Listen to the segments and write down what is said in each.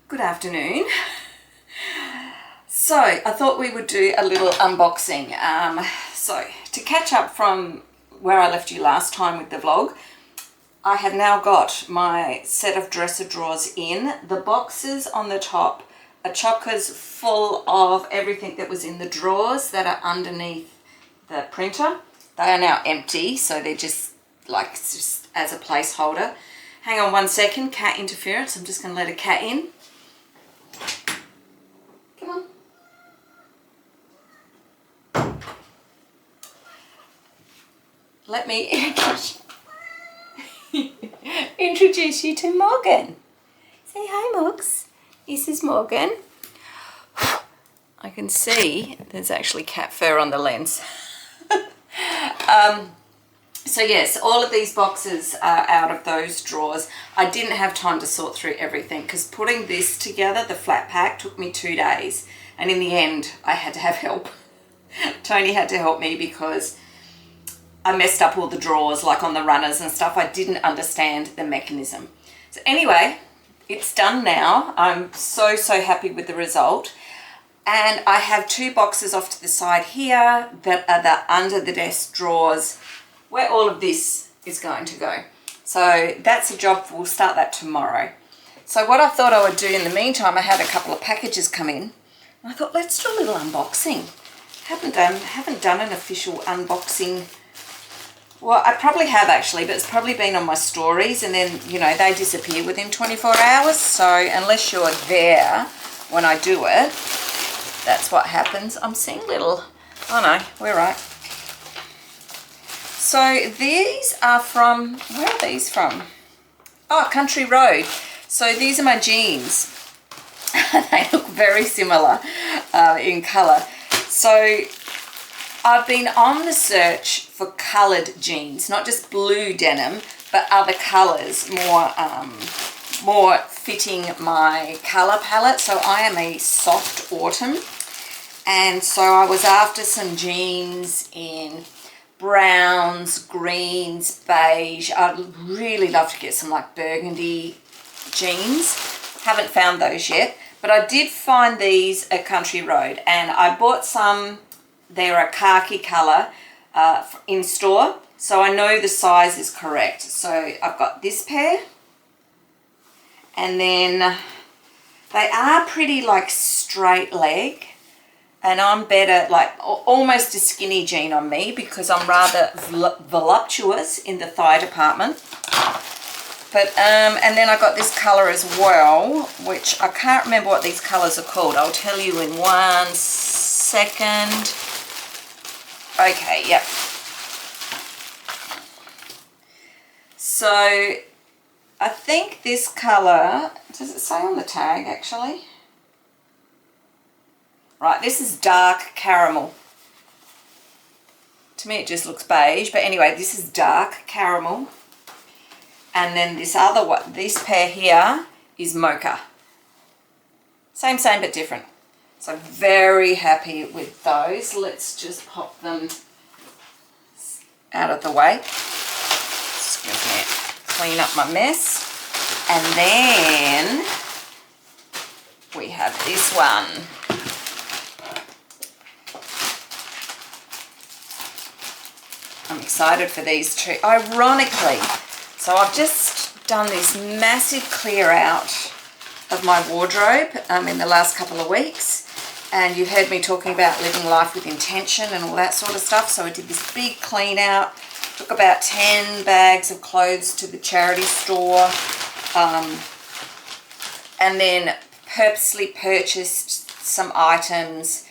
Good afternoon. So I thought we would do a little unboxing. So to catch up from where I left you last time with the vlog, I have now got my set of dresser drawers in. The boxes on the top are chockers full of everything that was in the drawers that are underneath the printer. They are now empty, so they're just like just as a placeholder. Hang on one second, cat interference. I'm just going to let a cat in. Come on. Let me introduce you to Morgan. Say hi, Morgs. This is Morgan. I can see there's actually cat fur on the lens. So yes, all of these boxes are out of those drawers. I didn't have time to sort through everything because putting this together, the flat pack, took me 2 days. And in the end, I had to have help. Tony had to help me because I messed up all the drawers, like on the runners and stuff. I didn't understand the mechanism. So anyway, it's done now. I'm so happy with the result. And I have 2 boxes off to the side here that are the under the desk drawers where all of this is going to go. So that's a job, we'll start that tomorrow. So what I thought I would do in the meantime, I had a couple of packages come in. I thought, let's do a little unboxing. Haven't done an official unboxing. Well, I probably have actually, but it's probably been on my stories and then, you know, they disappear within 24 hours. So unless you're there when I do it, that's what happens. I'm seeing little, oh no, we're right. So these are from, where are these from? Oh, Country Road. So these are my jeans. They look very similar in colour. So I've been on the search for coloured jeans, not just blue denim, but other colours, more fitting my colour palette. So I am a soft autumn. And so I was after some jeans in browns, greens, beige. I'd really love to get some like burgundy jeans. Haven't found those yet, but I did find these at Country Road and I bought some. They're a khaki colour in store, so I know the size is correct. So I've got this pair, and then they are pretty like straight leg. And I'm better, like almost a skinny jean on me because I'm rather voluptuous in the thigh department. But, and then I got this colour as well, which I can't remember what these colours are called. I'll tell you in 1 second. Okay, yep. So I think this colour, does it say on the tag actually? Right, this is dark caramel. To me it just looks beige, but anyway, this is dark caramel. And then this other one, this pair here is mocha. Same but different. So very happy with those. Let's just pop them out of the way. Excuse me, clean up my mess. And then we have this one. I'm excited for these two. Ironically, so I've just done this massive clear out of my wardrobe in the last couple of weeks. And you've heard me talking about living life with intention and all that sort of stuff. So I did this big clean out, took about 10 bags of clothes to the charity store, and then purposely purchased some items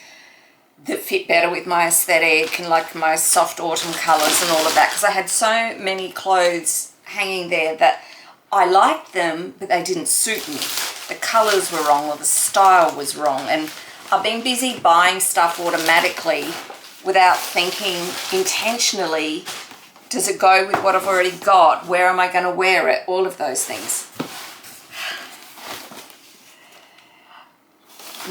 that fit better with my aesthetic and like my soft autumn colours and all of that, because I had so many clothes hanging there that I liked them but they didn't suit me. The colours were wrong or the style was wrong, and I've been busy buying stuff automatically without thinking intentionally, does it go with what I've already got? Where am I going to wear it? All of those things.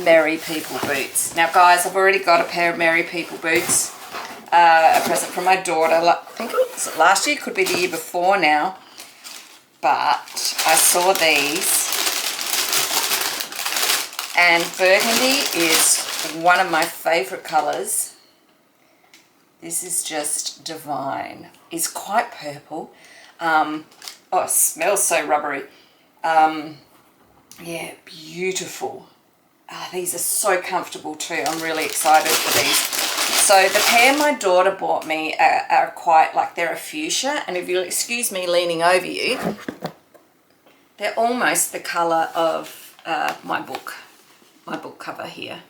Merry People boots. Now guys, I've already got a pair of Merry People boots, a present from my daughter. I think it was last year, could be the year before now, but I saw these And burgundy is one of my favorite colors. This is just divine. It's quite purple. Oh, it smells so rubbery. Yeah, beautiful. These are so comfortable too. I'm really excited for these. So the pair my daughter bought me are quite like, they're a fuchsia, and if you'll excuse me leaning over you, they're almost the colour of my book cover here.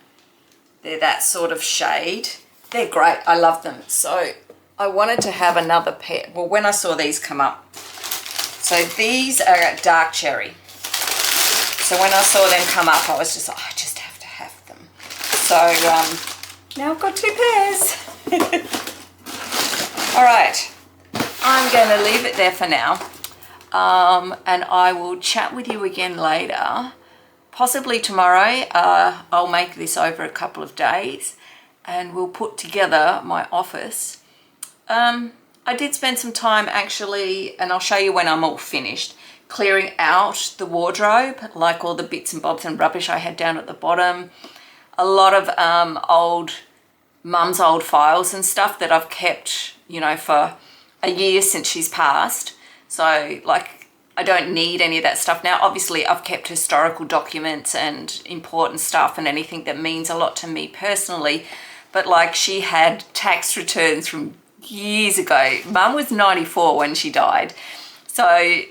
They're that sort of shade. They're great. I love them. So I wanted to have another pair. Well, when I saw these come up, so these are dark cherry. So when I saw them come up, I was just like, I just have to have them. So now I've got 2 pairs. All right, I'm going to leave it there for now. And I will chat with you again later. Possibly tomorrow. I'll make this over a couple of days and we'll put together my office. I did spend some time actually, and I'll show you when I'm all finished, clearing out the wardrobe, like all the bits and bobs and rubbish I had down at the bottom. A lot of mum's old files and stuff that I've kept, you know, for a year since she's passed. So like, I don't need any of that stuff now. Obviously I've kept historical documents and important stuff and anything that means a lot to me personally. But like, she had tax returns from years ago. Mum was 94 when she died. So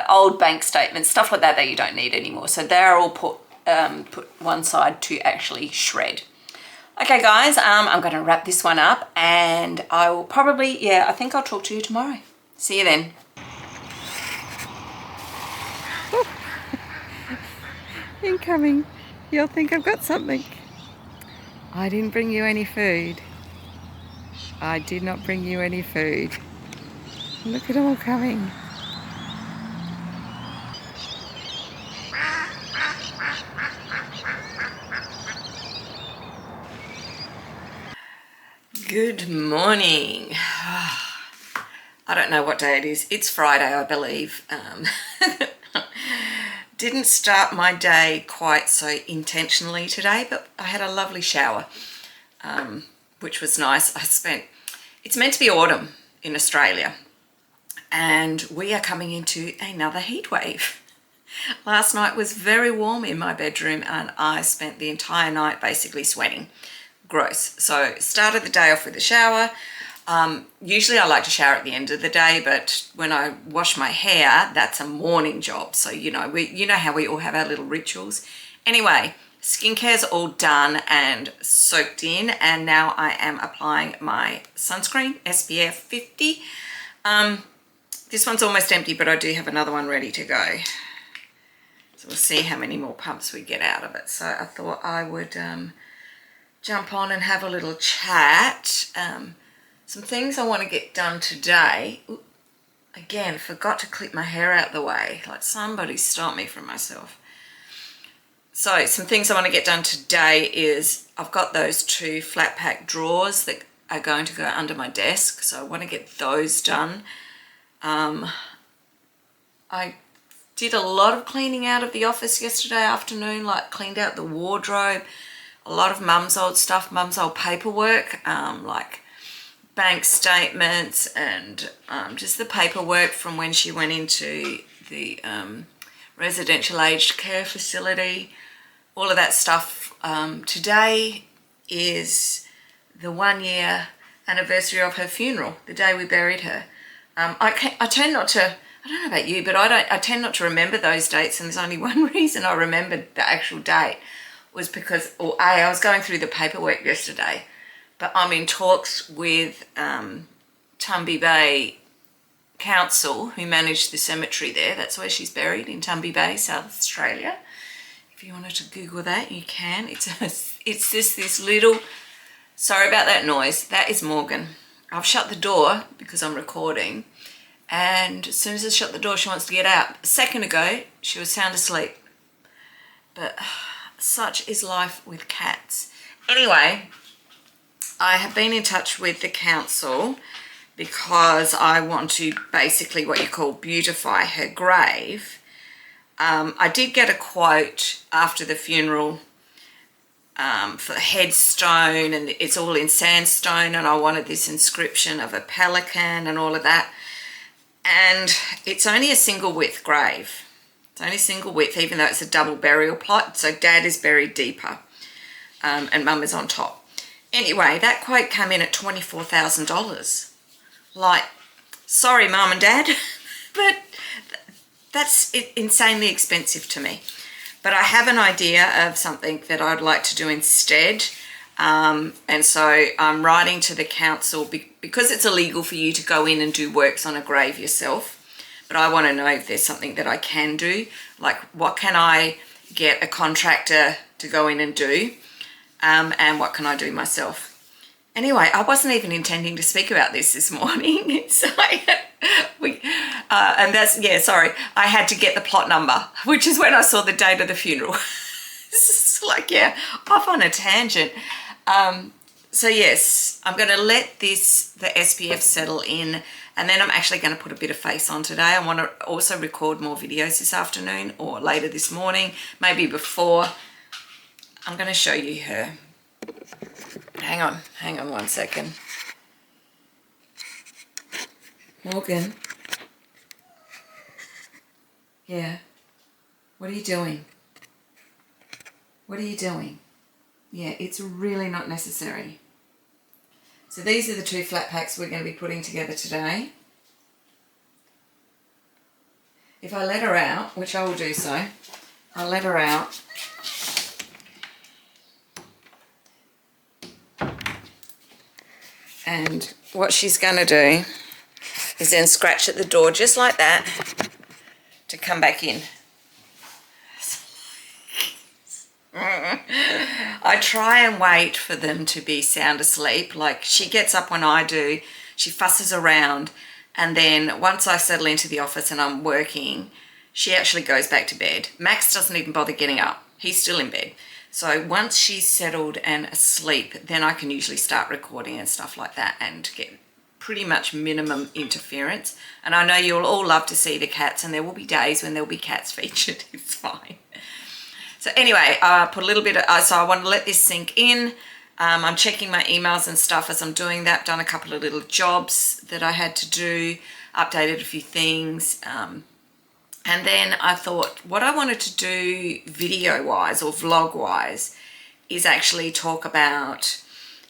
old bank statements, stuff like that that you don't need anymore. So they're all put one side to actually shred. Okay guys, I'm going to wrap this one up and I will probably, yeah, I think I'll talk to you tomorrow. See you then. Incoming. You'll think I've got something. I didn't bring you any food. I did not bring you any food. Look at them all coming. Good morning. I don't know what day it is. It's Friday, I believe. Didn't start my day quite so intentionally today, but I had a lovely shower, which was nice. It's meant to be autumn in Australia, and we are coming into another heat wave. Last night was very warm in my bedroom, and I spent the entire night basically sweating. Gross. So started the day off with a shower. Usually I like to shower at the end of the day, but when I wash my hair, that's a morning job. So, you know, you know how we all have our little rituals. Anyway, skincare's all done and soaked in, and now I am applying my sunscreen, SPF 50. This one's almost empty, but I do have another one ready to go. So we'll see how many more pumps we get out of it. So I thought I would jump on and have a little chat. Some things I want to get done today. Ooh, again, forgot to clip my hair out the way. Like, somebody stop me from myself. So some things I want to get done today is I've got those 2 flat pack drawers that are going to go under my desk. So I want to get those done. I did a lot of cleaning out of the office yesterday afternoon, like cleaned out the wardrobe, a lot of mum's old stuff, mum's old paperwork, like bank statements and just the paperwork from when she went into the residential aged care facility, all of that stuff. Today is the 1-year anniversary of her funeral, the day we buried her. I tend not to, I don't know about you, but I tend not to remember those dates, and there's only one reason I remembered the actual date was because, I was going through the paperwork yesterday. But I'm in talks with Tumby Bay Council, who manage the cemetery there. That's where she's buried, in Tumby Bay, South Australia. If you wanted to Google that, you can. It's just this little... Sorry about that noise. That is Morgan. I've shut the door because I'm recording. And as soon as I shut the door, she wants to get out. A second ago, she was sound asleep. But such is life with cats. Anyway... I have been in touch with the council because I want to basically what you call beautify her grave. I did get a quote after the funeral for headstone, and it's all in sandstone, and I wanted this inscription of a pelican and all of that. And it's only a single width grave. It's only single width, even though it's a double burial plot. So Dad is buried deeper, and Mum is on top. Anyway, that quote came in at $24,000. Like, sorry, Mum and Dad, but that's insanely expensive to me. But I have an idea of something that I'd like to do instead. And so I'm writing to the council because it's illegal for you to go in and do works on a grave yourself. But I want to know if there's something that I can do. Like, what can I get a contractor to go in and do? And what can I do myself? Anyway, I wasn't even intending to speak about this morning. So and that's, yeah, sorry. I had to get the plot number, which is when I saw the date of the funeral. It's like, yeah, off on a tangent. So yes, I'm going to let the SPF settle in, and then I'm actually going to put a bit of face on today. I want to also record more videos this afternoon or later this morning, maybe before. I'm going to show you her. Hang on 1 second. Morgan. Yeah. What are you doing? What are you doing? Yeah, it's really not necessary. So these are the 2 flat packs we're going to be putting together today. If I let her out, which I will do so, I'll let her out. And what she's going to do is then scratch at the door just like that to come back in. I try and wait for them to be sound asleep. Like, she gets up when I do, she fusses around, and then once I settle into the office and I'm working, she actually goes back to bed. Max doesn't even bother getting up. He's still in bed. So once she's settled and asleep, then I can usually start recording and stuff like that and get pretty much minimum interference. And I know you'll all love to see the cats, and there will be days when there'll be cats featured. It's fine. So anyway, I put a little bit of, so I want to let this sink in. I'm checking my emails and stuff as I'm doing that. Done a couple of little jobs that I had to do, updated a few things. And then I thought what I wanted to do video-wise or vlog-wise is actually talk about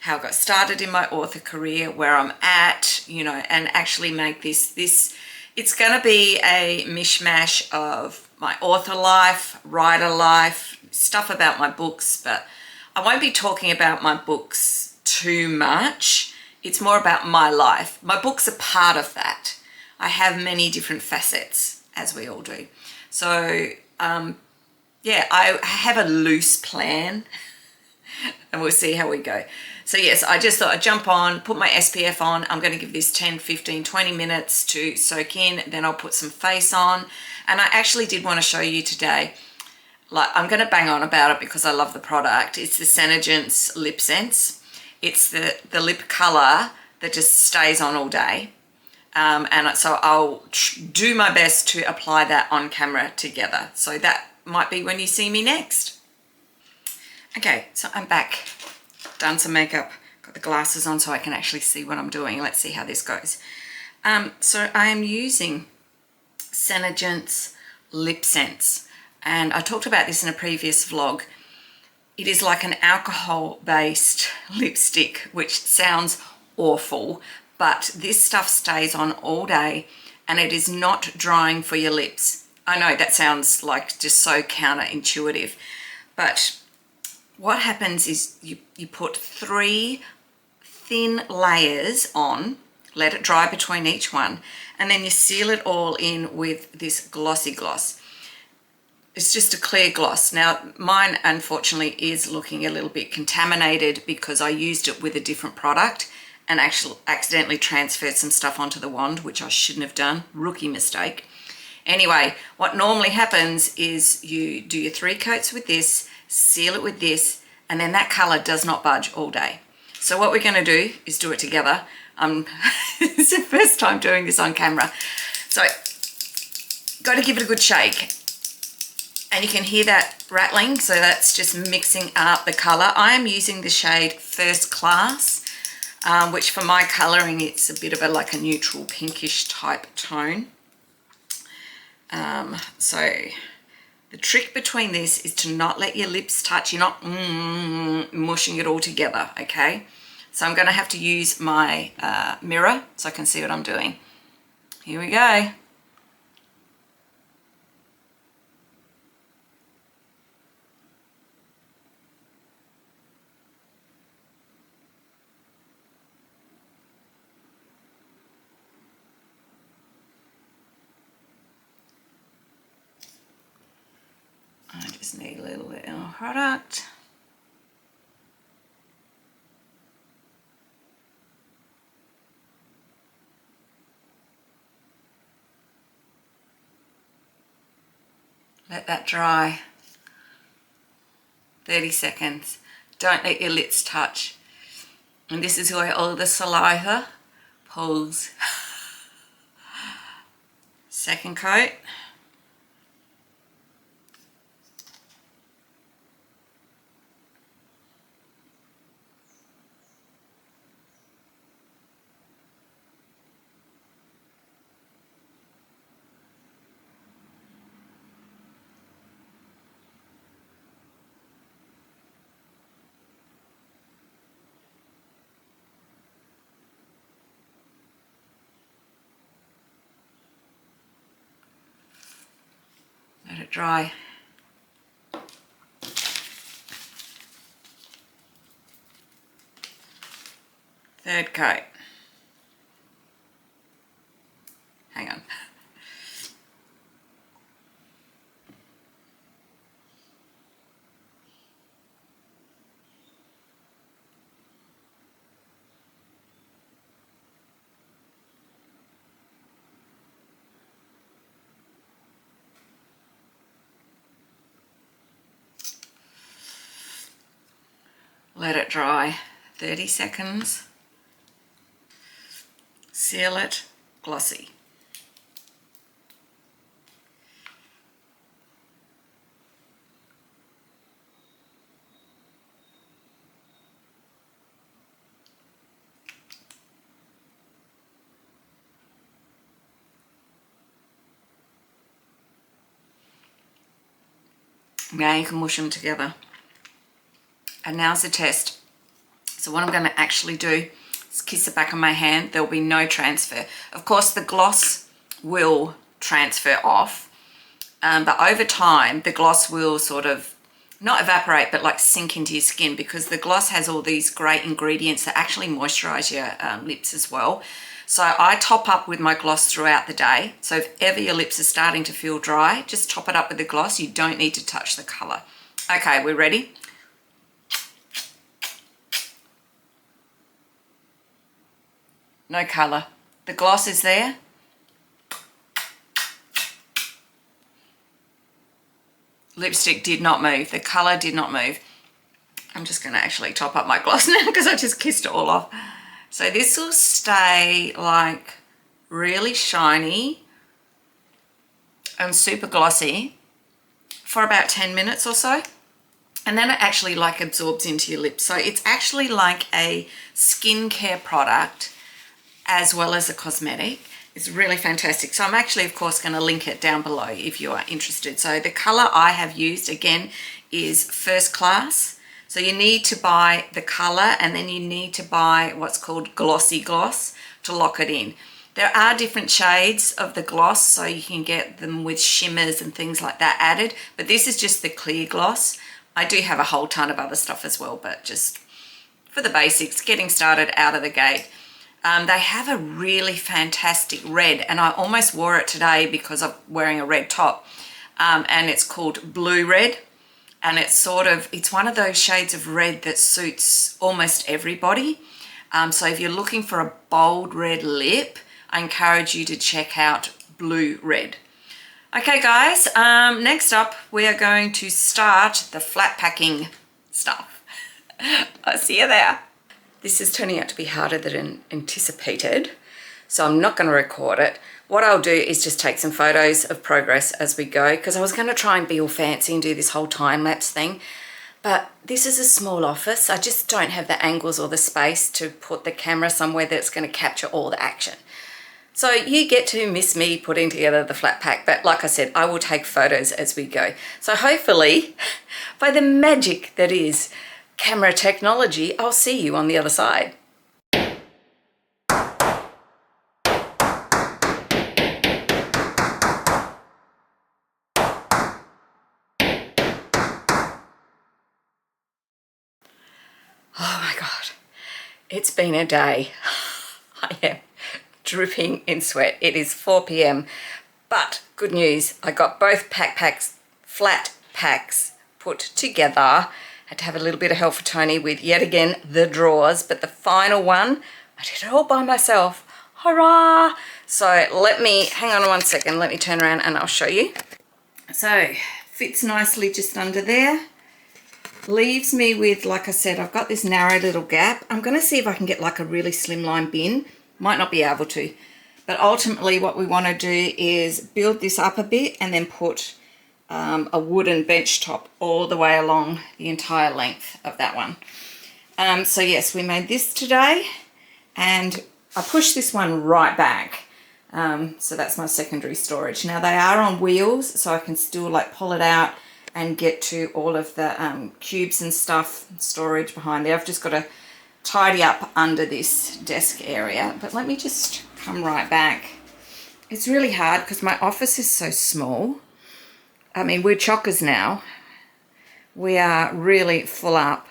how I got started in my author career, where I'm at, you know, and actually make this, it's going to be a mishmash of my author life, writer life, stuff about my books, but I won't be talking about my books too much. It's more about my life. My books are part of that. I have many different facets, as we all do. So, yeah, I have a loose plan and we'll see how we go. So yes, I just thought I'd jump on, put my SPF on. I'm going to give this 10, 15, 20 minutes to soak in. Then I'll put some face on. And I actually did want to show you today, like, I'm going to bang on about it because I love the product. It's the SeneGence LipSense. It's the lip color that just stays on all day. And so I'll do my best to apply that on camera together. So that might be when you see me next. Okay, so I'm back. Done some makeup. Got the glasses on so I can actually see what I'm doing. Let's see how this goes. So I am using SeneGence LipSense. And I talked about this in a previous vlog. It is like an alcohol-based lipstick, which sounds awful, but this stuff stays on all day and it is not drying for your lips. I know that sounds like just so counterintuitive, but what happens is you put 3 thin layers on, let it dry between each one, and then you seal it all in with this glossy gloss. It's just a clear gloss. Now, mine unfortunately is looking a little bit contaminated because I used it with a different product and actually accidentally transferred some stuff onto the wand, which I shouldn't have done. Rookie mistake. Anyway, what normally happens is you do your 3 coats with this, seal it with this, and then that color does not budge all day. So what we're going to do is do it together. It's the first time doing this on camera. So, got to give it a good shake. And you can hear that rattling, so that's just mixing up the colour. I am using the shade First Class, which for my colouring, it's a bit of like a neutral pinkish type tone. So the trick between this is to not let your lips touch. You're not mushing it all together, okay? So I'm going to have to use my mirror so I can see what I'm doing. Here we go. I just need a little bit of product. Let that dry. 30 seconds. Don't let your lips touch. And this is where all the saliva pulls. Second coat. Let it dry. Third coat. Hang on. Let it dry. 30 seconds. Seal it. Glossy. Now you can mush them together. And now's the test. So what I'm going to actually do is kiss the back of my hand. There will be no transfer. Of course, the gloss will transfer off, but over time, the gloss will sort of not evaporate, but like sink into your skin, because the gloss has all these great ingredients that actually moisturize your lips as well. So I top up with my gloss throughout the day. So if ever your lips are starting to feel dry, just top it up with the gloss. You don't need to touch the color. Okay, we're ready. No color. The gloss is there. Lipstick did not move. The color did not move. I'm just going to actually top up my gloss now because I just kissed it all off. So this will stay like really shiny and super glossy for about 10 minutes or so. And then it actually like absorbs into your lips. So it's actually like a skincare product as well as a cosmetic. It's really fantastic. So I'm actually, of course, going to link it down below if you are interested. So the color I have used, again, is First Class. So you need to buy the color, and then you need to buy what's called Glossy Gloss to lock it in. There are different shades of the gloss, so you can get them with shimmers and things like that added. But this is just the clear gloss. I do have a whole ton of other stuff as well, but just for the basics, getting started out of the gate. They have a really fantastic red, and I almost wore it today because I'm wearing a red top, and it's called Blue Red, and it's one of those shades of red that suits almost everybody. So if you're looking for a bold red lip, I encourage you to check out Blue Red. Okay guys, next up we are going to start the flat packing stuff. I'll see you there. This is turning out to be harder than anticipated, so I'm not going to record it, what I'll do is just take some photos of progress as we go, because I was going to try and be all fancy and do this whole time-lapse thing. But this is a small office. I just don't have the angles or the space to put the camera somewhere that's going to capture all the action. So you get to miss me putting together the flat pack, but like I said, I will take photos as we go. So hopefully, by the magic that is camera technology, I'll see you on the other side. Oh my God, it's been a day. I am dripping in sweat. It is 4 p.m. But good news, I got both flat packs put together. Had to have a little bit of help for Tony with, yet again, the drawers, but the final one, I did it all by myself. Hurrah! So hang on 1 second, let me turn around and I'll show you. So, fits nicely just under there. Leaves me with, like I said, I've got this narrow little gap. I'm going to see if I can get like a really slimline bin. Might not be able to. But ultimately what we want to do is build this up a bit and then put a wooden bench top all the way along the entire length of that one. So yes, we made this today, and I pushed this one right back. So that's my secondary storage. Now they are on wheels, so I can still like pull it out and get to all of the cubes and stuff, storage behind there. I've just got to tidy up under this desk area, but let me just come right back. It's really hard because my office is so small. I mean, we're chockers now. We are really full up.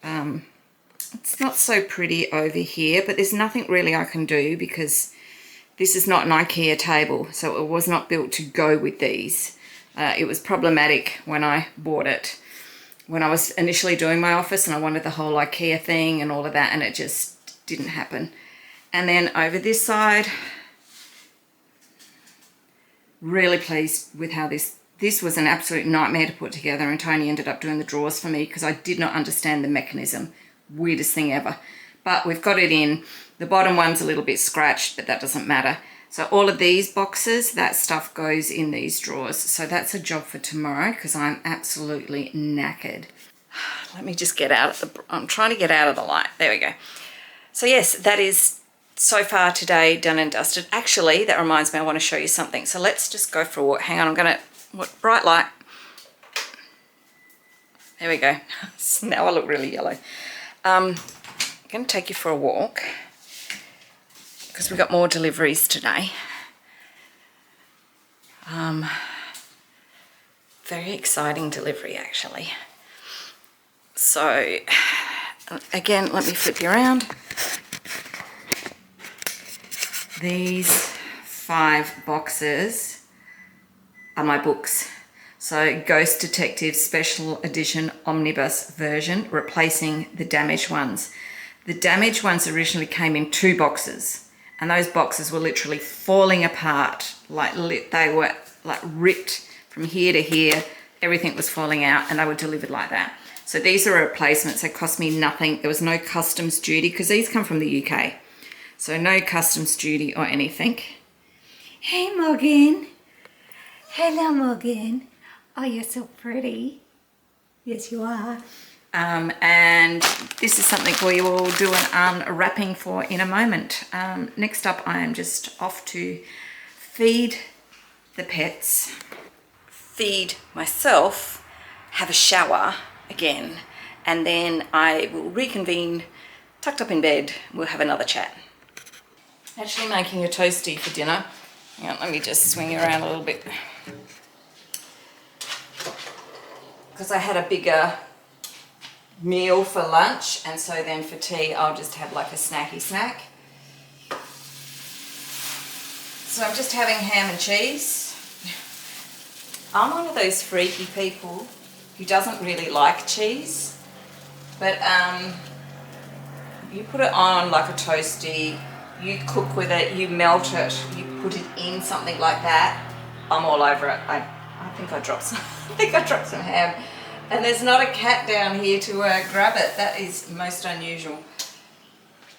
It's not so pretty over here, but there's nothing really I can do because this is not an IKEA table, so it was not built to go with these. It was problematic when I bought it, when I was initially doing my office and I wanted the whole IKEA thing and all of that, and it just didn't happen. And then over this side, really pleased with how this was an absolute nightmare to put together, and Tony ended up doing the drawers for me because I did not understand the mechanism. Weirdest thing ever. But we've got it in. The bottom one's a little bit scratched, but that doesn't matter. So all of these boxes, that stuff goes in these drawers. So that's a job for tomorrow because I'm absolutely knackered. Let me just get out of I'm trying to get out of the light. There we go. So yes, that is so far today done and dusted. Actually, that reminds me, I want to show you something. So let's just go for a walk. Hang on, I'm going to, bright light. There we go. Now I look really yellow. I'm going to take you for a walk because we've got more deliveries today. Very exciting delivery, actually. So, again, let me flip you around. These 5 boxes are my books. So, Ghost Detective Special Edition Omnibus version, replacing the damaged ones. The damaged ones originally came in 2 boxes, and those boxes were literally falling apart. They were like ripped from here to here. Everything was falling out, and they were delivered like that. So these are replacements. They cost me nothing. There was no customs duty because these come from the UK. So no customs duty or anything. Hey, Morgan. Hello, Morgan. Oh, you're so pretty. Yes, you are. And this is something we will do an unwrapping for in a moment. Next up, I am just off to feed the pets, feed myself, have a shower again, and then I will reconvene tucked up in bed. We'll have another chat. Actually making a toastie for dinner. Hang on, let me just swing you around a little bit. Because I had a bigger meal for lunch, and so then for tea I'll just have like a snacky snack. So I'm just having ham and cheese. I'm one of those freaky people who doesn't really like cheese, but you put it on like a toastie, you cook with it, you melt it, you put it in something like that, I'm all over it. I think I dropped some ham. And there's not a cat down here to grab it. That is most unusual.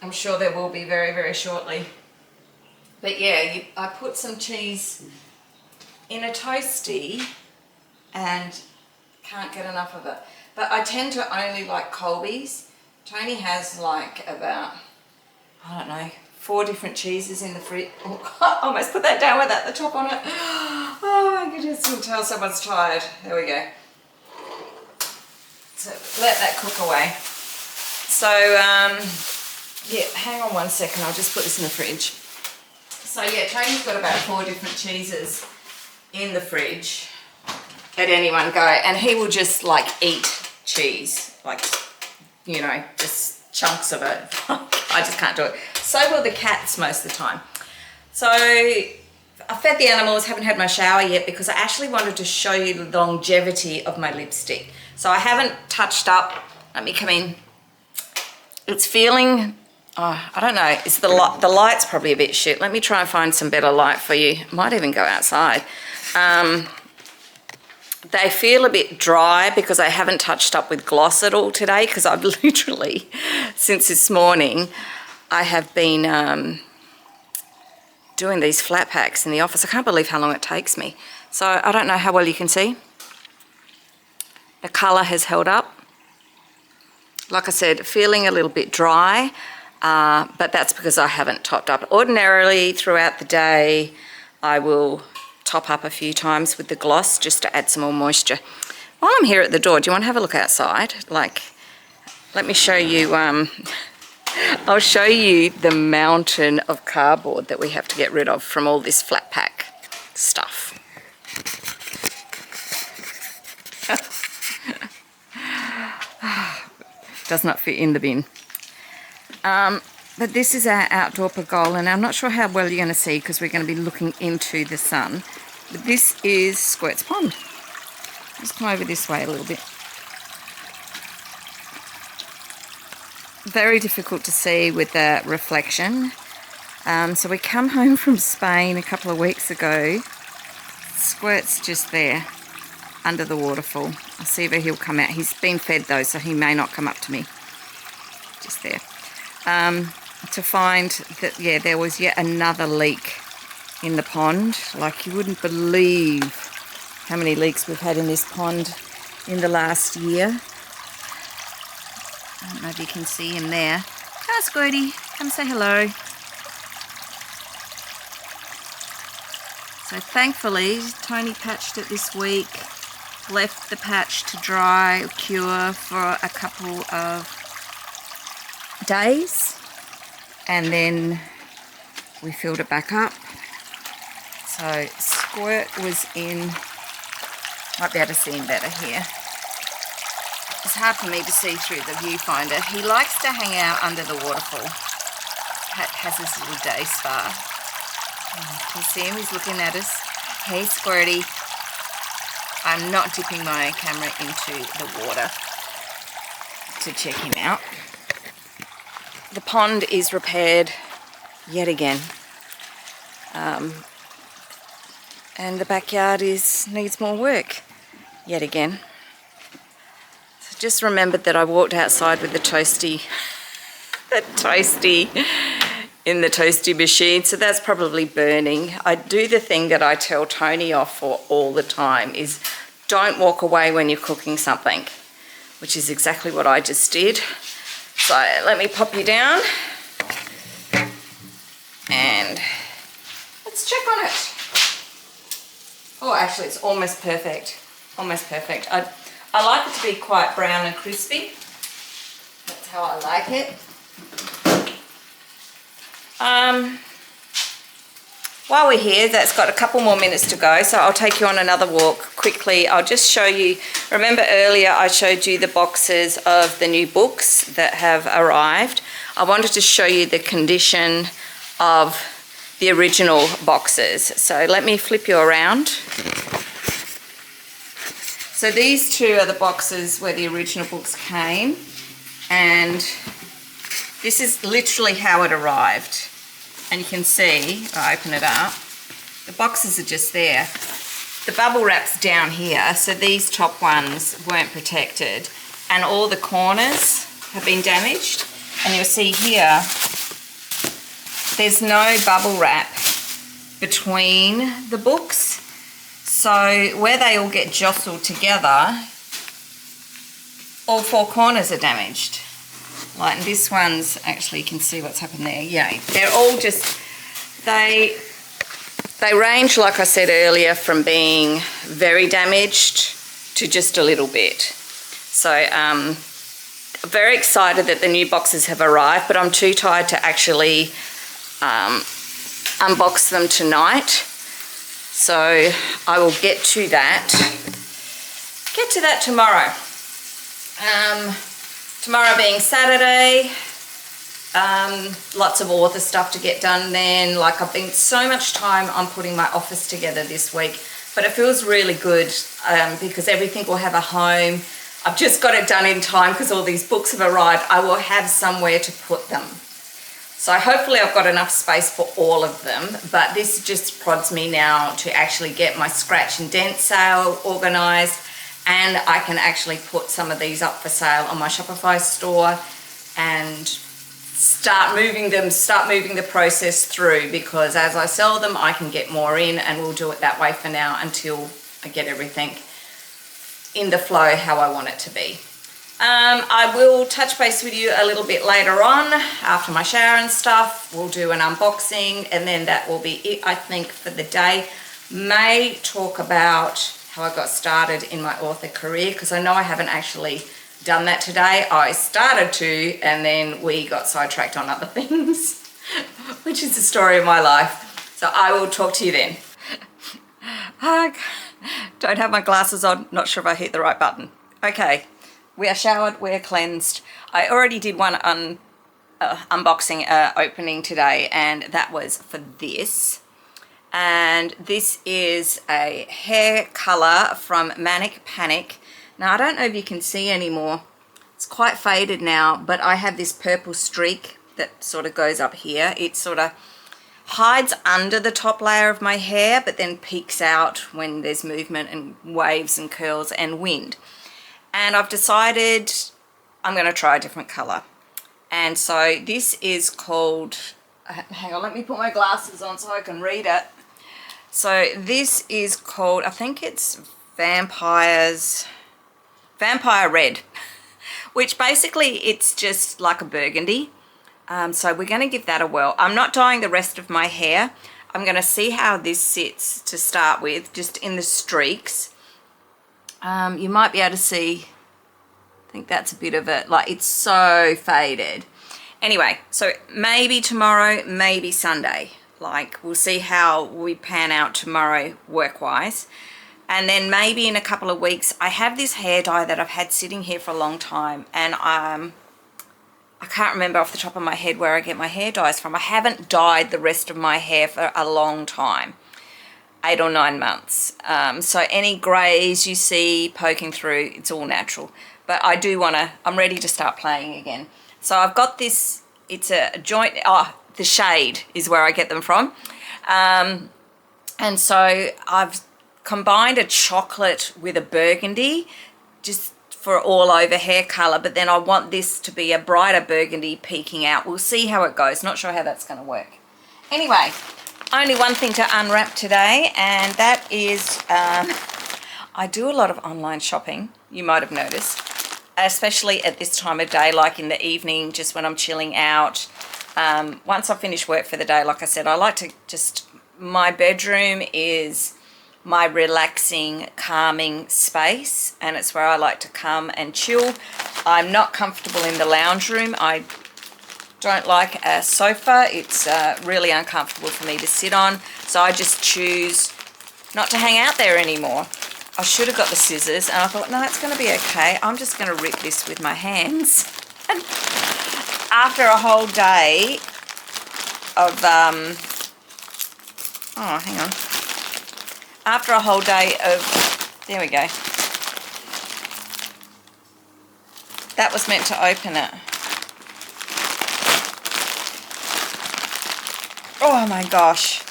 I'm sure there will be very, very shortly. But yeah, I put some cheese in a toasty and can't get enough of it. But I tend to only like Colby's. Tony has like about, I don't know, 4 different cheeses in the fridge. Oh, I almost put that down without the top on it. Oh my goodness, you can tell someone's tired. There we go. So let that cook away. So, yeah, hang on one second. I'll just put this in the fridge. So yeah, Tony's got about 4 different cheeses in the fridge at any one go. And he will just like eat cheese. Like, you know, just chunks of it. I just can't do it. So will the cats most of the time. So I fed the animals, haven't had my shower yet because I actually wanted to show you the longevity of my lipstick. So I haven't touched up. Let me come in. It's feeling, oh, I don't know, it's the light's probably a bit shit. Let me try and find some better light for you. Might even go outside. They feel a bit dry because I haven't touched up with gloss at all today because I've literally, since this morning, I have been doing these flat packs in the office. I can't believe how long it takes me. So I don't know how well you can see. The colour has held up. Like I said, feeling a little bit dry, but that's because I haven't topped up. Ordinarily, throughout the day, I will top up a few times with the gloss just to add some more moisture. While I'm here at the door, do you want to have a look outside? Like, let me show you, I'll show you the mountain of cardboard that we have to get rid of from all this flat pack stuff. Does not fit in the bin. But this is our outdoor pergola, and I'm not sure how well you're going to see because we're going to be looking into the sun. But this is Squirt's pond. Just come over this way a little bit. Very difficult to see with the reflection. So we come home from Spain a couple of weeks ago. Squirt's just there under the waterfall. I'll see if he'll come out. He's been fed though, so he may not come up to me. Just there. To find that, yeah, there was yet another leak in the pond. Like, you wouldn't believe how many leaks we've had in this pond in the last year. I don't know if you can see him there. Hi, Squirty. Come say hello. So thankfully, Tony patched it this week. Left the patch to dry or cure for a couple of days. And then we filled it back up. So Squirt was in, might be able to see him better here. It's hard for me to see through the viewfinder. He likes to hang out under the waterfall. Has his little day spa. Can you see him? He's looking at us. Hey, Squirty. I'm not dipping my camera into the water to check him out. The pond is repaired yet again. And the backyard needs more work yet again. So just remembered that I walked outside with the toasty in the toasty machine, so that's probably burning. I do the thing that I tell Tony off for all the time, is don't walk away when you're cooking something, which is exactly what I just did. So let me pop you down and let's check on it. Oh, actually it's almost perfect, almost perfect. I like it to be quite brown and crispy. That's how I like it. While we're here, that's got a couple more minutes to go, so I'll take you on another walk quickly. I'll just show you, remember earlier I showed you the boxes of the new books that have arrived. I wanted to show you the condition of the original boxes. So let me flip you around. So these two are the boxes where the original books came, and this is literally how it arrived. And you can see, if I open it up, the boxes are just there. The bubble wrap's down here, so these top ones weren't protected, and all the corners have been damaged. And you'll see here, there's no bubble wrap between the books. So where they all get jostled together, all four corners are damaged. Like this one's, actually you can see what's happened there. Yeah, they're all just, they range, like I said earlier, from being very damaged to just a little bit. So very excited that the new boxes have arrived, but I'm too tired to actually unbox them tonight. So I will get to that tomorrow. Tomorrow being Saturday, lots of author stuff to get done then. Like I've been so much time on putting my office together this week, but it feels really good because everything will have a home. I've just got it done in time because all these books have arrived. I will have somewhere to put them. So hopefully I've got enough space for all of them, but this just prods me now to actually get my scratch and dent sale organized, and I can actually put some of these up for sale on my Shopify store and start moving the process through, because as I sell them I can get more in, and we'll do it that way for now until I get everything in the flow how I want it to be. I will touch base with you a little bit later on after my shower and stuff. We'll do an unboxing and then that will be it, I think, for the day. May talk about how I got started in my author career, because I know I haven't actually done that today. I started to, and then we got sidetracked on other things, which is the story of my life. So I will talk to you then. I don't have my glasses on, not sure if I hit the right button. Okay. We are showered, we're cleansed. I already did one unboxing opening today, and that was for this. And this is a hair color from Manic Panic. Now I don't know if you can see anymore. It's quite faded now, but I have this purple streak that sort of goes up here. It sort of hides under the top layer of my hair, but then peeks out when there's movement and waves and curls and wind. And I've decided I'm going to try a different color. And so this is called, hang on, let me put my glasses on so I can read it. So this is called, I think it's Vampire Red, which basically it's just like a burgundy. So we're going to give that a whirl. I'm not dyeing the rest of my hair. I'm going to see how this sits to start with, just in the streaks. You might be able to see, I think that's a bit of it, like it's so faded. Anyway, so maybe tomorrow, maybe Sunday. Like we'll see how we pan out tomorrow work-wise. And then maybe in a couple of weeks, I have this hair dye that I've had sitting here for a long time, and I can't remember off the top of my head where I get my hair dyes from. I haven't dyed the rest of my hair for a long time. 8 or 9 months. So any greys you see poking through, it's all natural. But I do want to, I'm ready to start playing again. So I've got this, it's a joint, the shade is where I get them from. And so I've combined a chocolate with a burgundy, just for all over hair color, but then I want this to be a brighter burgundy peeking out. We'll see how it goes. Not sure how that's going to work. Anyway, only one thing to unwrap today, and that is I do a lot of online shopping, you might have noticed, especially at this time of day, like in the evening, just when I'm chilling out. Once I finish work for the day, like I said, I like to just, my bedroom is my relaxing, calming space, and it's where I like to come and chill. I'm not comfortable in the lounge room. I don't like a sofa. It's really uncomfortable for me to sit on, so I just choose not to hang out there anymore. I should have got the scissors, and I thought, no, it's going to be okay. I'm just going to rip this with my hands. And after a whole day of, oh, hang on. After a whole day of, there we go. That was meant to open it. Oh my gosh,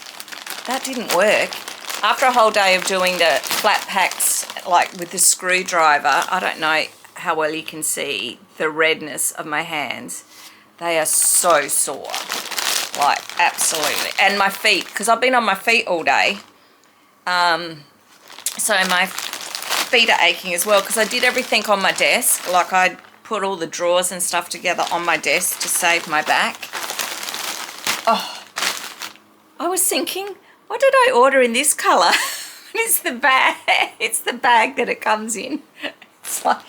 that didn't work. After a whole day of doing the Flatpacks, like with the screwdriver, I don't know how well you can see the redness of my hands. They are so sore. like absolutely. And my feet, because I've been on my feet all day. So my feet are aching as well because I did everything on my desk. Like I put all the drawers and stuff together on my desk to save my back. Oh, I was thinking, what did I order in this colour? It's the bag. It's the bag that it comes in. It's like,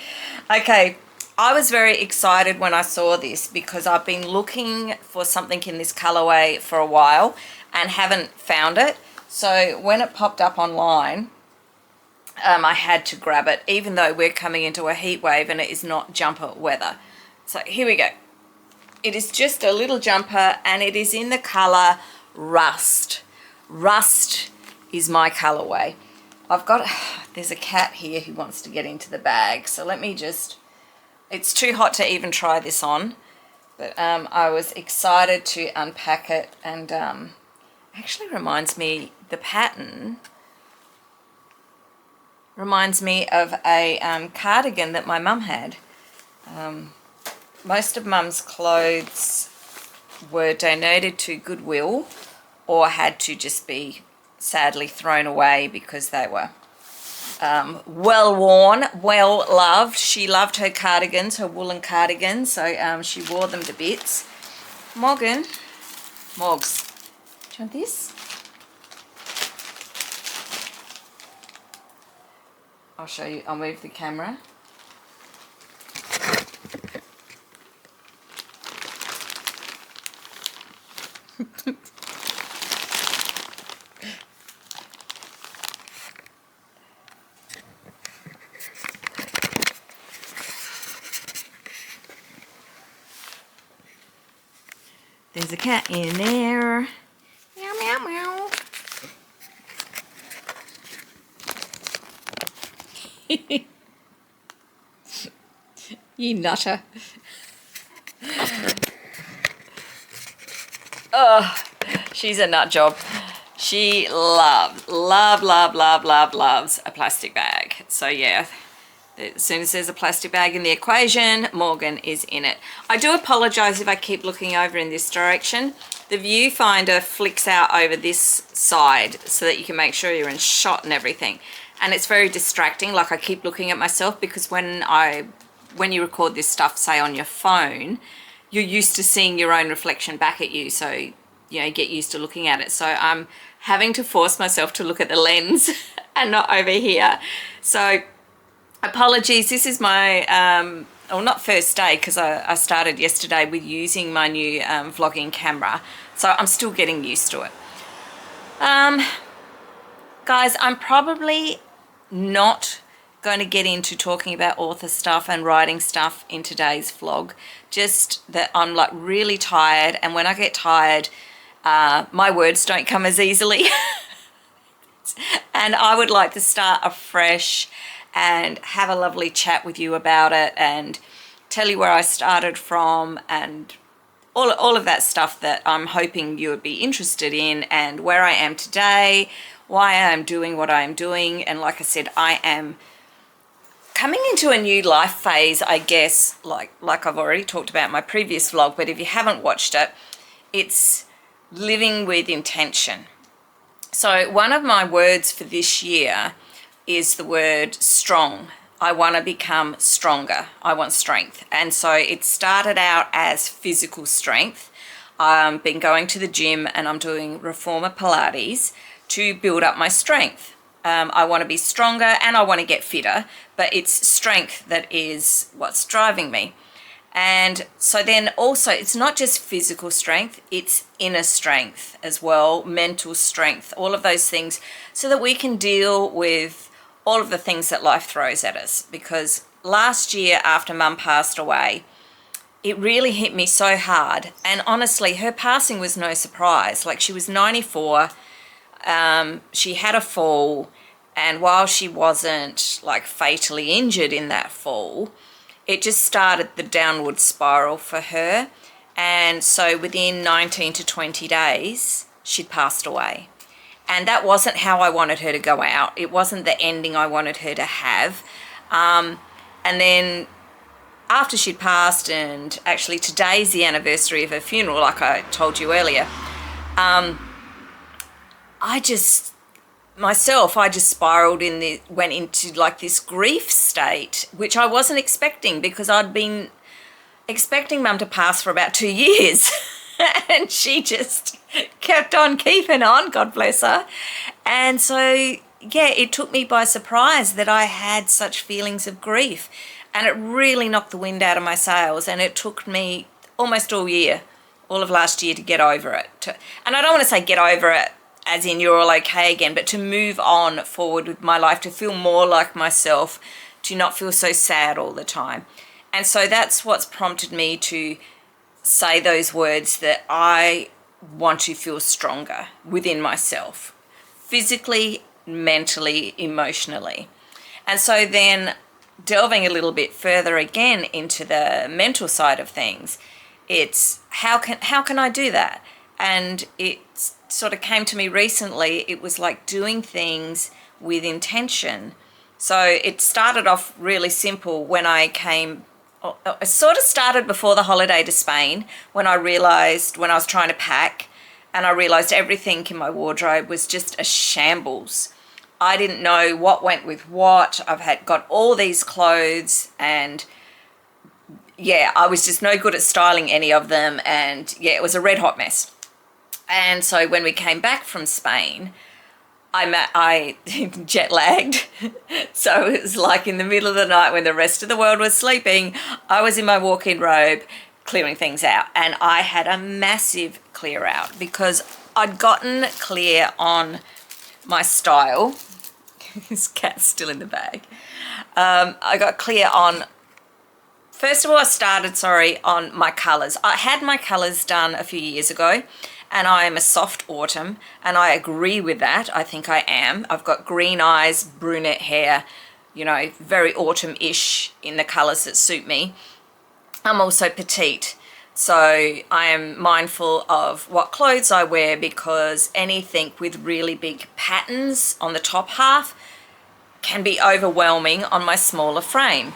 okay, I was very excited when I saw this because I've been looking for something in this colourway for a while and haven't found it. So when it popped up online, I had to grab it, even though we're coming into a heat wave and it is not jumper weather. So here we go. It is just a little jumper and it is in the colour Rust. Rust is my colourway. I've got, there's a cat here who wants to get into the bag. So let me just, it's too hot to even try this on. But I was excited to unpack it, and actually reminds me, the pattern reminds me of a cardigan that my mum had. Most of Mum's clothes were donated to Goodwill or had to just be sadly thrown away because they were well worn, well loved. She loved her cardigans, her woolen cardigans, so she wore them to bits. Morgan, Morgs, do you want this? I'll show you, I'll move the camera. There's a cat in there. Meow, meow, meow. You nutter. Oh, she's a nut job. She loves a plastic bag. So yeah, as soon as there's a plastic bag in the equation, Morgan is in it. I do apologise if I keep looking over in this direction. The viewfinder flicks out over this side so that you can make sure you're in shot and everything. And it's very distracting. Like I keep looking at myself because when you record this stuff, say on your phone, you're used to seeing your own reflection back at you. So, you know, get used to looking at it. So I'm having to force myself to look at the lens and not over here. So apologies, this is my, well, not first day because I started yesterday with using my new vlogging camera. So I'm still getting used to it. Guys, I'm probably not going to get into talking about author stuff and writing stuff in today's vlog. Just that I'm like really tired, and when I get tired, my words don't come as easily. And I would like to start afresh and have a lovely chat with you about it and tell you where I started from and all of that stuff that I'm hoping you would be interested in, and where I am today, why I'm doing what I am doing. And like I said, I am coming into a new life phase, I guess, like I've already talked about in my previous vlog, but if you haven't watched it, it's living with intention. So one of my words for this year is the word strong. I want to become stronger. I want strength. And so it started out as physical strength. I've been going to the gym and I'm doing reformer Pilates to build up my strength. I want to be stronger and I want to get fitter, but it's strength that is what's driving me. And so then also it's not just physical strength, it's inner strength as well, mental strength, all of those things, so that we can deal with all of the things that life throws at us. Because last year after Mum passed away, it really hit me so hard. And honestly, her passing was no surprise. Like, she was 94, she had a fall, and while she wasn't like fatally injured in that fall, it just started the downward spiral for her. And so within 19 to 20 days, she'd passed away. And that wasn't how I wanted her to go out. It wasn't the ending I wanted her to have. And then after she'd passed, and actually today's the anniversary of her funeral, like I told you earlier, I just spiraled went into like this grief state, which I wasn't expecting, because I'd been expecting Mum to pass for about 2 years. And she just kept on keeping on, God bless her. And so, yeah, it took me by surprise that I had such feelings of grief. And it really knocked the wind out of my sails. And it took me almost all of last year to get over it. And I don't want to say get over it as in you're all okay again, but to move on forward with my life, to feel more like myself, to not feel so sad all the time. And so that's what's prompted me to say those words, that I want to feel stronger within myself, physically, mentally, emotionally. And so then delving a little bit further again into the mental side of things, it's how can I do that? And it sort of came to me recently. It was like doing things with intention. So it started off really simple when I came. It sort of started before the holiday to Spain, when I was trying to pack, and I realized everything in my wardrobe was just a shambles. I didn't know what went with what. Got all these clothes, and yeah, I was just no good at styling any of them, and yeah, it was a red hot mess. And so when we came back from Spain, I jet lagged. So it was like in the middle of the night when the rest of the world was sleeping, I was in my walk-in robe clearing things out. And I had a massive clear out because I'd gotten clear on my style. This cat's still in the bag. I got clear on, first of all, I started, on my colours. I had my colours done a few years ago, and I am a soft autumn, and I agree with that. I think I am. I've got green eyes, brunette hair, you know, very autumn-ish in the colours that suit me. I'm also petite, so I am mindful of what clothes I wear, because anything with really big patterns on the top half can be overwhelming on my smaller frame.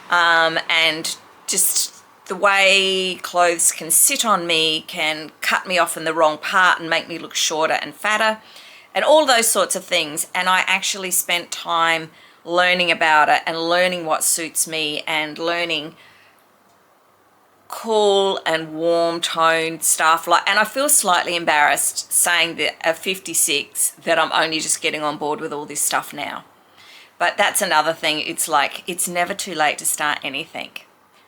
And just the way clothes can sit on me can cut me off in the wrong part and make me look shorter and fatter, and all those sorts of things. And I actually spent time learning about it and learning what suits me, and learning cool and warm toned stuff. And I feel slightly embarrassed saying that at 56 that I'm only just getting on board with all this stuff now. But that's another thing. It's like, it's never too late to start anything.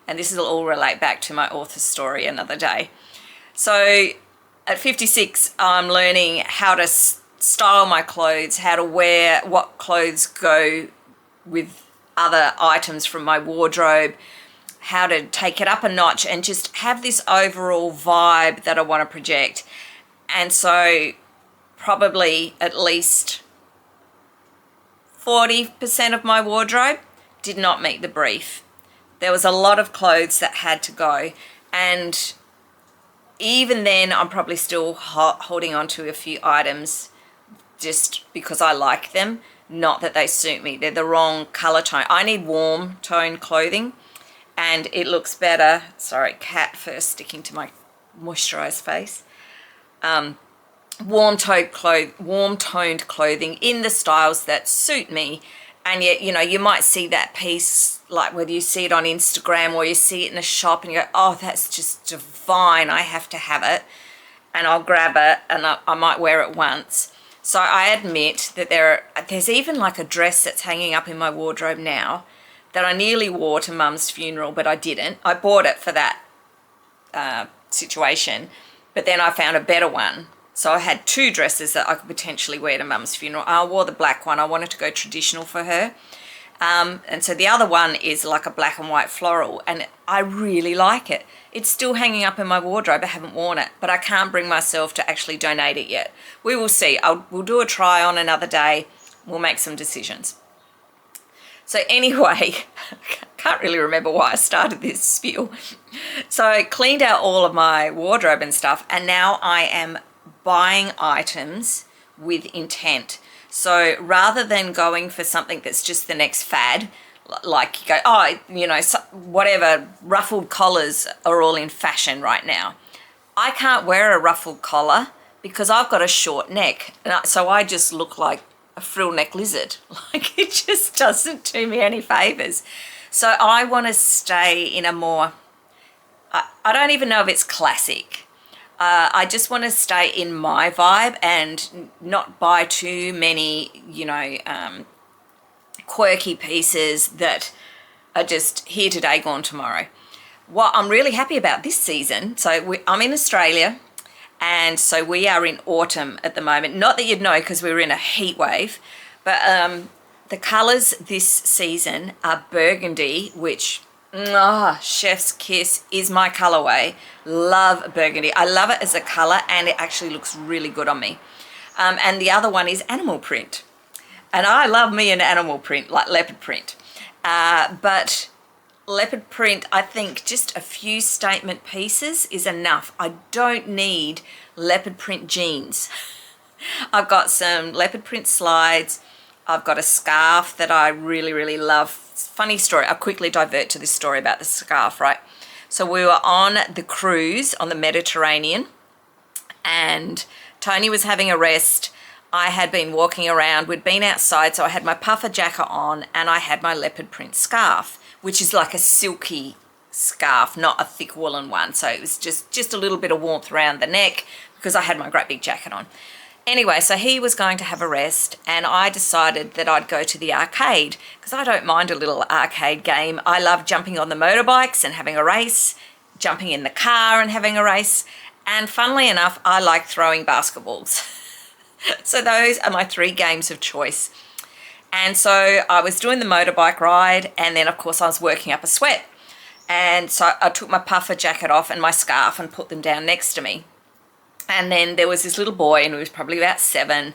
And this will all relate back to my author story another day. So at 56, I'm learning how to style my clothes, how to wear, what clothes go with other items from my wardrobe, how to take it up a notch and just have this overall vibe that I want to project. And so probably at least 40% of my wardrobe did not meet the brief. There was a lot of clothes that had to go, and even then I'm probably still holding on to a few items just because I like them, not that they suit me. They're the wrong color tone. I need warm toned clothing, and it looks better. Sorry, cat first sticking to my moisturized face. Warm toned clothing in the styles that suit me. And yet, you know, you might see that piece, like whether you see it on Instagram or you see it in a shop and you go, oh, that's just divine, I have to have it. And I'll grab it, and I might wear it once. So I admit that there's even like a dress that's hanging up in my wardrobe now that I nearly wore to Mum's funeral, but I didn't. I bought it for that situation, but then I found a better one. So I had two dresses that I could potentially wear to Mum's funeral. I wore the black one. I wanted to go traditional for her. And so the other one is like a black and white floral, and I really like it. It's still hanging up in my wardrobe. I haven't worn it, but I can't bring myself to actually donate it yet. We will see. We'll do a try on another day. We'll make some decisions. So anyway, I can't really remember why I started this spiel. So I cleaned out all of my wardrobe and stuff, and now I am buying items with intent. So rather than going for something that's just the next fad, Like you go, oh, you know, whatever, ruffled collars are all in fashion right now. I can't wear a ruffled collar because I've got a short neck. So I just look like a frill neck lizard. Like, it just doesn't do me any favors. So I want to stay in a more, I don't even know if it's classic. I just want to stay in my vibe and not buy too many, you know, quirky pieces that are just here today, gone tomorrow. What I'm really happy about this season, so I'm in Australia, and so we are in autumn at the moment. Not that you'd know because we were in a heat wave, but the colours this season are burgundy, which, chef's kiss, is my colourway. Love burgundy. I love it as a colour, and it actually looks really good on me. And the other one is animal print. And I love me an animal print, like leopard print. But leopard print, I think just a few statement pieces is enough. I don't need leopard print jeans. I've got some leopard print slides. I've got a scarf that I really, really love. Funny story, I'll quickly divert to this story about the scarf, right? So we were on the cruise on the Mediterranean, and Tony was having a rest. I had been walking around, we'd been outside, so I had my puffer jacket on and I had my leopard print scarf, which is like a silky scarf, not a thick woolen one. So it was just a little bit of warmth around the neck because I had my great big jacket on. Anyway, so he was going to have a rest, and I decided that I'd go to the arcade because I don't mind a little arcade game. I love jumping on the motorbikes and having a race, jumping in the car and having a race, and funnily enough, I like throwing basketballs. So those are my 3 games of choice. And so I was doing the motorbike ride, and then of course I was working up a sweat. And so I took my puffer jacket off and my scarf and put them down next to me. And then there was this little boy, and he was probably about 7,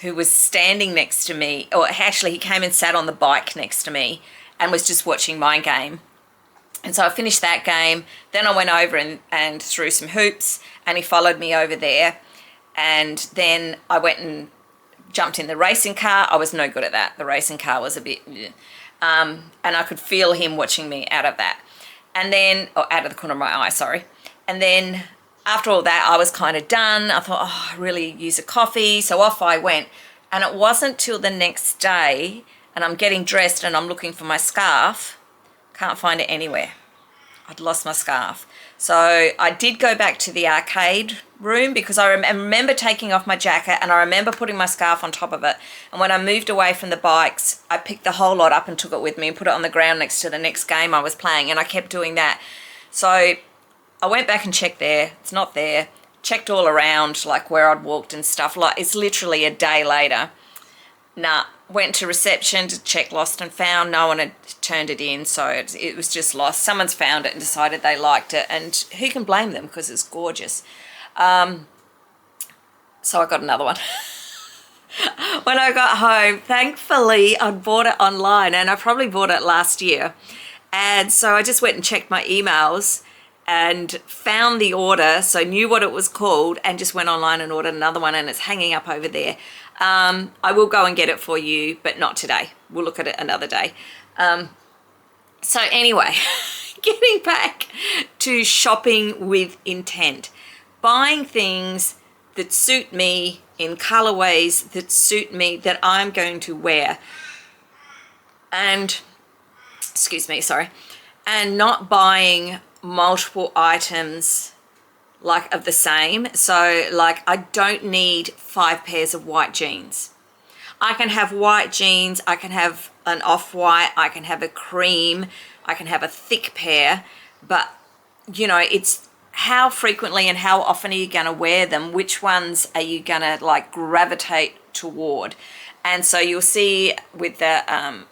who was standing next to me, or actually he came and sat on the bike next to me and was just watching my game. And so I finished that game. Then I went over and threw some hoops, and he followed me over there. And then I went and jumped in the racing car. I was no good at that. The racing car was a bit, and I could feel him watching me out of that. And then, or out of the corner of my eye, sorry. And then after all that, I was kind of done. I thought, I really use a coffee. So off I went. And it wasn't till the next day, and I'm getting dressed and I'm looking for my scarf. Can't find it anywhere. I'd lost my scarf. So I did go back to the arcade room because I remember taking off my jacket, and I remember putting my scarf on top of it. And when I moved away from the bikes, I picked the whole lot up and took it with me and put it on the ground next to the next game I was playing, and I kept doing that. So I went back and checked there. It's not there. Checked all around, like where I'd walked and stuff. Like, it's literally a day later. Went to reception to check lost and found. No one had turned it in, so it was just lost. Someone's found it and decided they liked it, and who can blame them because it's gorgeous. So I got another one. When I got home, thankfully I'd bought it online, and I probably bought it last year. And so I just went and checked my emails and found the order, so knew what it was called, and just went online and ordered another one, and it's hanging up over there. I will go and get it for you, but not today. We'll look at it another day. So anyway, getting back to shopping with intent. Buying things that suit me in colorways that suit me, that I'm going to wear. And, excuse me, sorry. And not buying multiple items like of the same. So like, I don't need 5 pairs of white jeans. I can have white jeans, I can have an off-white, I can have a cream, I can have a thick pair, but you know, it's how frequently and how often are you going to wear them? Which ones are you going to like gravitate toward? And so you'll see with the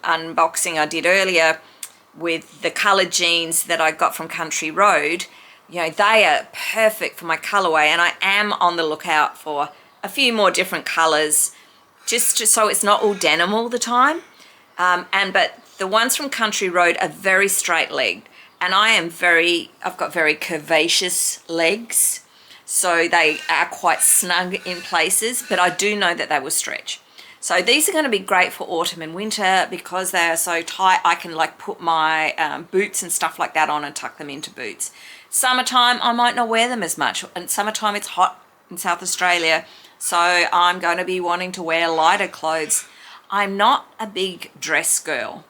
unboxing I did earlier with the colored jeans that I got from Country Road, you know, they are perfect for my colorway, and I am on the lookout for a few more different colors, just so it's not all denim all the time. But the ones from Country Road are very straight legged, and I've got very curvaceous legs, so they are quite snug in places, but I do know that they will stretch. So these are going to be great for autumn and winter because they are so tight. I can like put my boots and stuff like that on and tuck them into boots. Summertime, I might not wear them as much. And summertime, it's hot in South Australia. So I'm going to be wanting to wear lighter clothes. I'm not a big dress girl,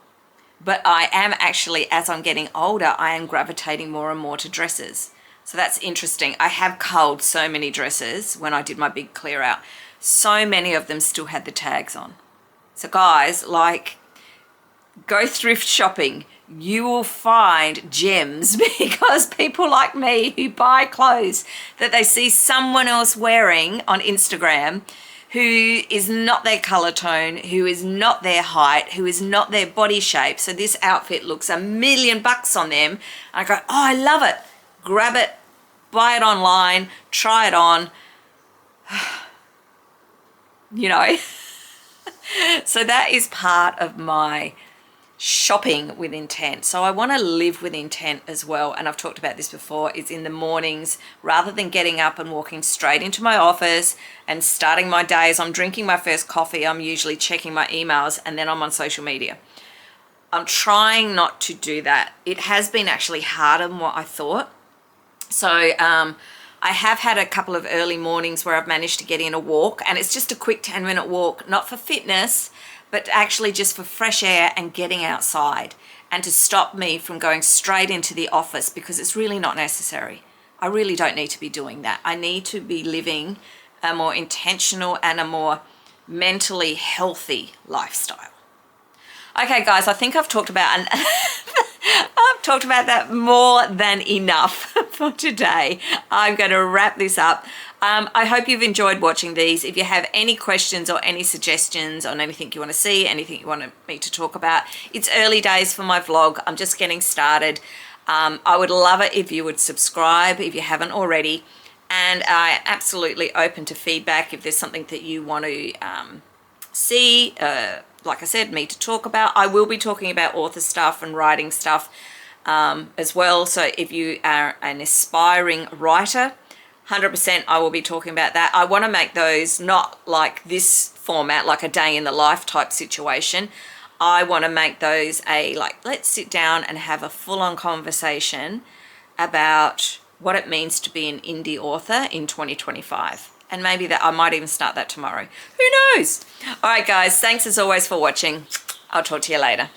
but I am actually, as I'm getting older, I am gravitating more and more to dresses. So that's interesting. I have culled so many dresses when I did my big clear out. So many of them still had the tags on. So guys, like, go thrift shopping. You will find gems because people like me who buy clothes that they see someone else wearing on Instagram who is not their color tone, who is not their height, who is not their body shape. So this outfit looks $1,000,000 on them. I go, oh, I love it. Grab it, buy it online, try it on. You know. So that is part of my shopping with intent. So I want to live with intent as well. And I've talked about this before, is in the mornings, rather than getting up and walking straight into my office and starting my day as I'm drinking my first coffee, I'm usually checking my emails and then I'm on social media. I'm trying not to do that. It has been actually harder than what I thought. So I have had a couple of early mornings where I've managed to get in a walk, and it's just a quick 10-minute walk, not for fitness, but actually just for fresh air and getting outside, and to stop me from going straight into the office because it's really not necessary. I really don't need to be doing that. I need to be living a more intentional and a more mentally healthy lifestyle. Okay, guys, I think I've talked about that more than enough for today. I'm going to wrap this up. I hope you've enjoyed watching these. If you have any questions or any suggestions on anything you want to see, anything you want me to talk about, it's early days for my vlog. I'm just getting started. I would love it if you would subscribe if you haven't already. And I'm absolutely open to feedback if there's something that you want to see, like I said, me to talk about. I will be talking about author stuff and writing stuff as well. So if you are an aspiring writer, 100% I will be talking about that. I want to make those not like this format, like a day in the life type situation. I want to make those let's sit down and have a full-on conversation about what it means to be an indie author in 2025. And maybe that I might even start that tomorrow. Who knows? All right, guys, thanks as always for watching. I'll talk to you later.